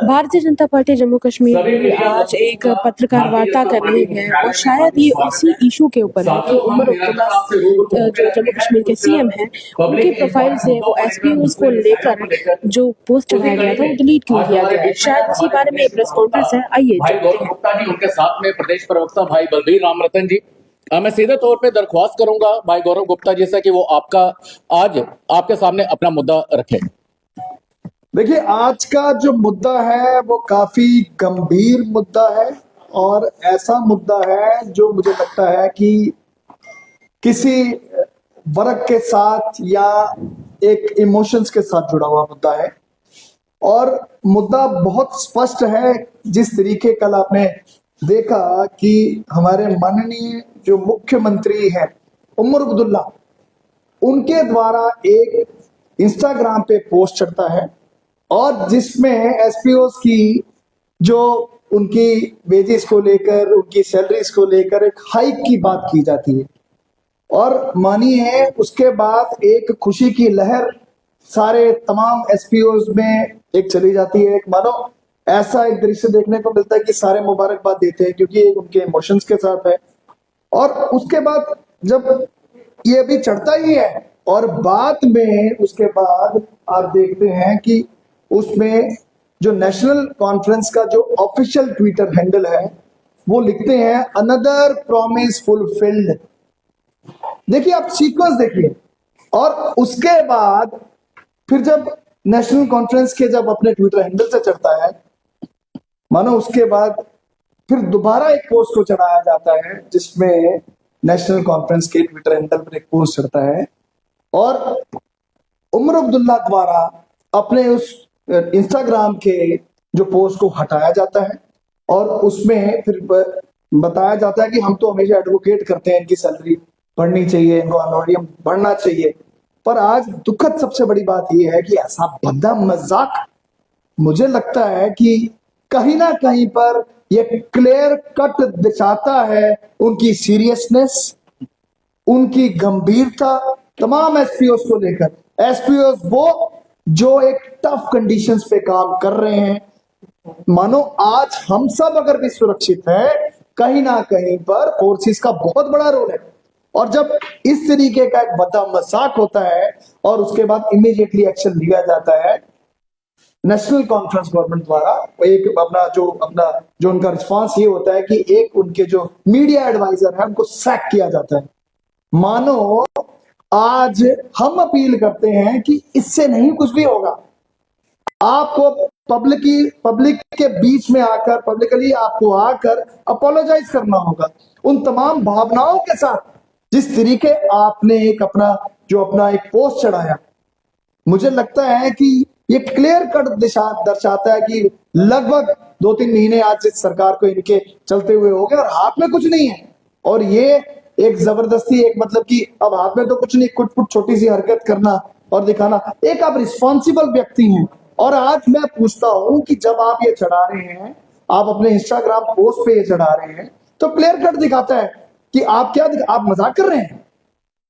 Bharatiya Janata party Jammu Kashmir में आज एक पत्रकार वार्ता कर रही है और शायद ये उसी इशू के ऊपर है कि उमर अब्दुल्ला जो जम्मू कश्मीर के सीएम हैं उनकी प्रोफाइल से वो एसपीओज को लेकर जो पोस्ट चढ़ाया गया था वो डिलीट क्यों किया गया है, शायद इसी बारे में प्रेस कॉन्फ्रेंस है। आइए भाई गौरव गुप्ता जी, उनके साथ में प्रदेश प्रवक्ता भाई बलबीर रामरतन जी। मैं सीधे तौर पे दरख्वास्त करूंगा भाई गौरव गुप्ता जी से कि वो आपका आज आपके सामने अपना मुद्दा रखें। देखिए, आज का जो मुद्दा है वो काफी गंभीर मुद्दा है और ऐसा मुद्दा है जो मुझे लगता है कि किसी वर्ग के साथ या एक इमोशंस के साथ जुड़ा हुआ मुद्दा है और मुद्दा बहुत स्पष्ट है। जिस तरीके कल आपने देखा कि हमारे माननीय जो मुख्यमंत्री हैं उमर अब्दुल्ला, उनके द्वारा एक इंस्टाग्राम पे पोस्ट चढ़ता है और जिसमें एसपीओस की जो उनकी वेजेस को लेकर, उनकी सैलरीज को लेकर एक हाइक की बात की जाती है और मानिए उसके बाद एक खुशी की लहर सारे तमाम एसपीओस में एक चली जाती है। एक मानो ऐसा एक दृश्य देखने को मिलता है कि सारे मुबारकबाद देते हैं क्योंकि एक उनके इमोशंस के साथ है। और उसके बाद जब ये भी चढ़ता ही है और बाद में उसके बाद आप देखते हैं कि उसमें जो नेशनल कॉन्फ्रेंस का जो ऑफिशियल ट्विटर हैंडल है वो लिखते हैं अनदर प्रॉमिस फुलफिल्ड। देखिए, आप सीक्वेंस देखिए। और उसके बाद फिर जब नेशनल कॉन्फ्रेंस के जब अपने ट्विटर हैंडल से चढ़ता है, मानो उसके बाद फिर दोबारा एक पोस्ट को चढ़ाया जाता है जिसमें नेशनल कॉन्फ्रेंस के ट्विटर हैंडल पर एक पोस्ट चढ़ता है और उमर अब्दुल्ला द्वारा अपने उस इंस्टाग्राम के जो पोस्ट को हटाया जाता है और उसमें फिर बताया जाता है कि हम तो हमेशा एडवोकेट करते हैं इनकी सैलरी बढ़नी चाहिए, इनको ऑनोरियम बढ़ना चाहिए। पर आज दुखद सबसे बड़ी बात यह है कि ऐसा भद्दा मजाक मुझे लगता है कि कहीं ना कहीं पर यह क्लियर कट दिखाता है उनकी सीरियसनेस, उनकी गंभीरता तमाम एसपीओस को लेकर। एसपीओस वो जो एक टफ कंडीशंस पे काम कर रहे हैं। मानो आज हम सब अगर भी सुरक्षित हैं, कहीं ना कहीं पर फोर्सेस का बहुत बड़ा रोल है। और जब इस तरीके का एक बद्दा मजाक होता है और उसके बाद इमीडिएटली एक्शन लिया जाता है नेशनल कॉन्फ्रेंस गवर्नमेंट द्वारा, एक जो उनका रिस्पांस ये होता है कि एक उनके जो मीडिया एडवाइजर है उनको सैक किया जाता है। मानो आज हम अपील करते हैं कि इससे नहीं कुछ भी होगा। आपको पब्लिक के बीच में आकर पब्लिकली आपको आकर अपोलोजाइज करना होगा उन तमाम भावनाओं के साथ जिस तरीके आपने अपना एक पोस्ट चढ़ाया। मुझे लगता है कि ये क्लियर कट दर्शाता है कि लगभग 2-3 महीने आज इस सरकार को इनके चलते हुए हो गए और हाथ में कुछ नहीं है। और ये एक जबरदस्ती, एक मतलब कि अब हाथ में तो कुछ नहीं, कुछ छोटी सी हरकत करना और दिखाना। एक आप रिस्पॉन्सिबल व्यक्ति हैं और आज मैं पूछता हूं कि जब आप ये चढ़ा रहे हैं, आप अपने इंस्टाग्राम पोस्ट पे ये चढ़ा रहे हैं, तो क्लियर कट दिखाता है कि आप मजाक कर रहे हैं।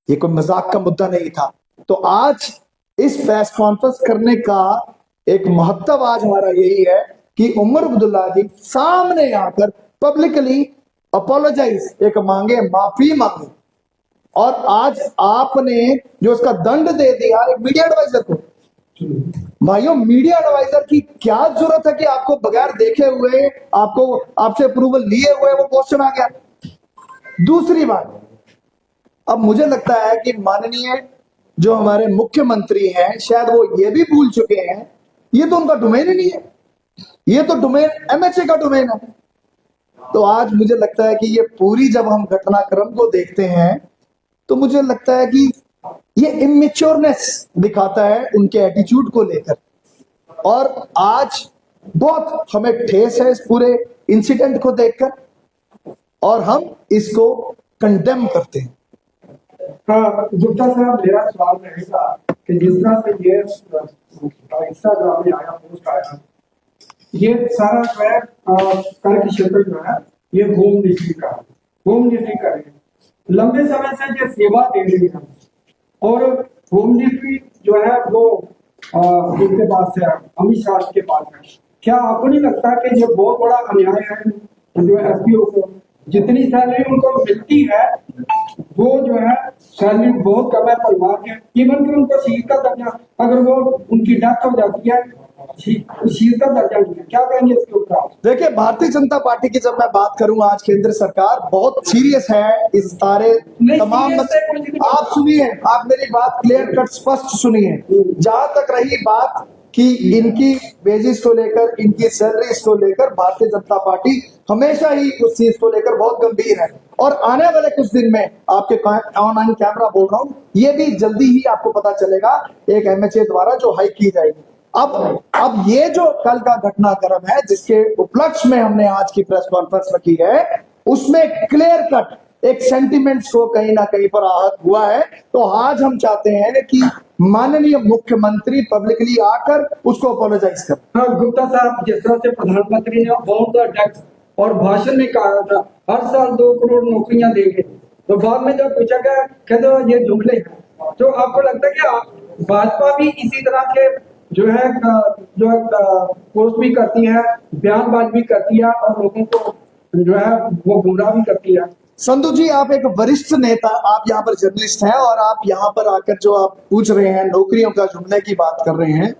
ये कोई मजाक का मुद्दा नहीं था। तो आज इस प्रेस कॉन्फ्रेंस करने का एक महत्व आज हमारा यही है कि उमर अब्दुल्ला जी सामने आकर पब्लिकली अपोलोजाइज माफी मांगे। और आज आपने जो उसका दंड दे दिया एक मीडिया एडवाइजर को। भाइयों, मीडिया एडवाइजर की क्या जरूरत है कि आपको बगैर देखे हुए, आपसे अप्रूवल लिए हुए वो पोस्ट चढ़ा गया। दूसरी बात, अब मुझे लगता है कि माननीय जो हमारे मुख्यमंत्री हैं शायद वो ये भी भूल चुके हैं ये तो उनका डोमेन ही नहीं है, ये तो डोमेन एमएचए का डोमेन है। तो आज मुझे लगता है कि ये पूरी जब हम घटनाक्रम को देखते हैं तो मुझे लगता है कि ये इमेच्योरनेस दिखाता है उनके एटीट्यूड को लेकर। और आज बहुत हमें ठेस है इस पूरे इंसिडेंट को देखकर और हम इसको कंडेम करते हैं। गुप्ता साहब, मेरा सवाल रहेगा कि जिस तरह से ये इंस्टाग्राम में आया, पोस्ट आया, ये सारा जो है कर की क्षेत्र जो है ये होम मिनिस्ट्री का है। लंबे समय से ये सेवा दे रही है और होम मिनिस्ट्री जो है वो इनके पास है, अमित शाह के पास है। क्या आपको नहीं लगता कि ये बहुत बड़ा अन्याय है जो एसपीओ को जितनी सैलरी उनको मिलती है वो जो है सैलरी बहुत कम है परिवार के, इवन कि उनको शहीद का दर्जा, अगर वो उनकी डेथ हो जाती है शहीद का दर्जा नहीं है, क्या कहेंगे इसके ऊपर? देखिए, भारतीय जनता पार्टी की जब मैं बात करूं, आज केंद्र सरकार बहुत सीरियस है इस सारे तमाम आप सुनिए, आप मेरी बात क्लियर कट स्पष्ट सुनिए। जहां तक रही बात कि इनकी वेजेस को लेकर, इनकी सैलरीज को लेकर, भारतीय जनता पार्टी हमेशा ही उस चीज को लेकर बहुत गंभीर है और आने वाले कुछ दिन में आपके ऑनलाइन कैमरा बोल रहा हूं, ये भी जल्दी ही आपको पता चलेगा एक एमएचए द्वारा जो हाइक की जाएगी। अब ये जो कल का घटनाक्रम है जिसके उपलक्ष्य में हमने आज की प्रेस कॉन्फ्रेंस रखी है, उसमें क्लियर कट एक सेंटिमेंट्स को कहीं ना कहीं पर आहत हुआ है। तो आज हम चाहते हैं कि माननीय मुख्यमंत्री पब्लिकली आकर उसको अपोलोजाइज कर। हाँ, गुप्ता साहब, जिस तरह से प्रधानमंत्री ने बहुत टैक्स और भाषण में कहा था हर साल 2 करोड़ नौकरियां देंगे, तो बाद में जब पूछा गया कहते ये जुमले हैं। तो आपको लगता है कि भाजपा भी इसी तरह के जो है पोस्ट भी करती है, बयानबाजी भी करती है और लोगों को जो है वो गुमराह भी करती है? संधू जी, आप एक वरिष्ठ नेता, आप यहाँ पर जर्नलिस्ट हैं और आप यहाँ पर आकर जो आप पूछ रहे हैं, नौकरियों का जुमले की बात कर रहे हैं।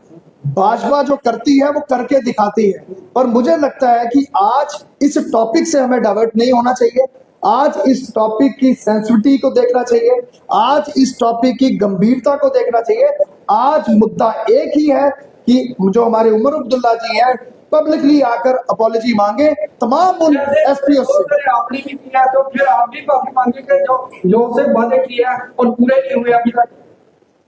भाजपा जो करती है वो करके दिखाती है, और मुझे लगता है कि आज इस टॉपिक से हमें डाइवर्ट नहीं होना चाहिए। आज इस टॉपिक की सेंसिटिविटी को देखना चाहिए, आज इस टॉपिक की गंभीरता को देखना चाहिए। आज मुद्दा एक ही है कि जो हमारे उमर अब्दुल्ला जी हैं पब्लिकली आकर अपॉलजी मांगे तमाम उन एसपीओ से। आपने भी किया तो फिर आप भी माफी मांगे कि जो से वादे किया और पूरे नहीं हुए अभी तक।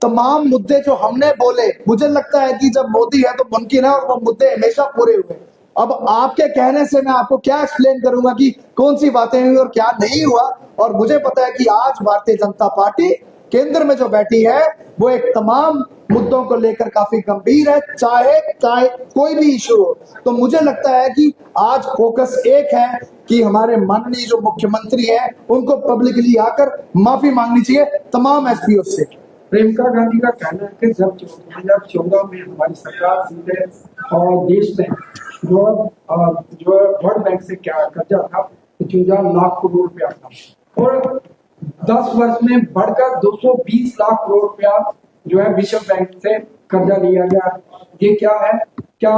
तमाम मुद्दे जो हमने बोले, मुझे लगता है कि जब मोदी है तो मुमकिन है और वो मुद्दे हमेशा पूरे हुए। अब आपके कहने से मैं आपको क्या एक्सप्लेन करूंगा कि कौन सी बातें हुई और क्या नहीं हुआ। और मुझे पता है कि आज भारतीय जनता पार्टी केंद्र में जो बैठी है वो एक तमाम मुद्दों को लेकर काफी गंभीर है, चाहे कोई भी इशू हो। तो मुझे लगता है कि आज फोकस एक है कि हमारे माननीय जो मुख्यमंत्री हैं उनको पब्लिकली आकर माफी मांगनी चाहिए तमाम एसपीओ से। प्रियंका गांधी का कहना है कि जब 2014 में हमारी सरकार पूरे और देश में जो वर्ल्ड बैंक से क्या कर्जा था 50 लाख करोड़ रुपया था और 10 वर्ष में बढ़कर 220 लाख करोड़ रुपया जो है विश्व बैंक से कर्जा लिया गया। ये क्या है? क्या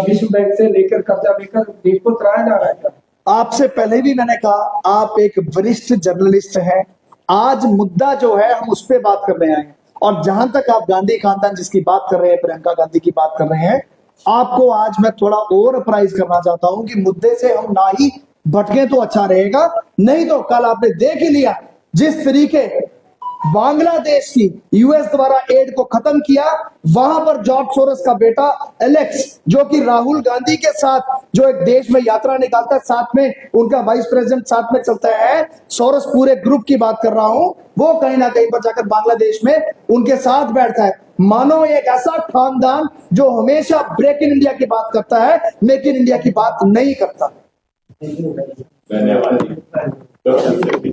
विश्व बैंक से लेकर कर्जा लेकर देश को चलाया जा रहा है क्या? आपसे पहले भी मैंने कहा, आप एक वरिष्ठ जर्नलिस्ट हैं। आज मुद्दा जो है हम उस पर बात कर रहे हैं, और जहां तक आप गांधी खानदान जिसकी बात कर रहे हैं, प्रियंका गांधी की बात कर रहे हैं, आपको आज मैं थोड़ा और अप्राइज करना चाहता हूं कि मुद्दे से हम ना ही भटके तो अच्छा रहेगा। नहीं तो कल आपने देख ही लिया जिस तरीके बांग्लादेश की यूएस द्वारा एड को खत्म किया, वहां पर जॉर्ज सोरोस का बेटा एलेक्स, जो कि राहुल गांधी के साथ जो एक देश में यात्रा निकालता है, साथ में उनका वाइस प्रेसिडेंट साथ में चलता है, सोरोस पूरे ग्रुप की बात कर रहा हूं, वो कहीं ना कहीं पर जाकर बांग्लादेश में उनके साथ बैठता है। मानो एक ऐसा खानदान जो हमेशा ब्रेक इन इंडिया की बात करता है, मेक इन इंडिया की बात नहीं करता। धन्यवाद।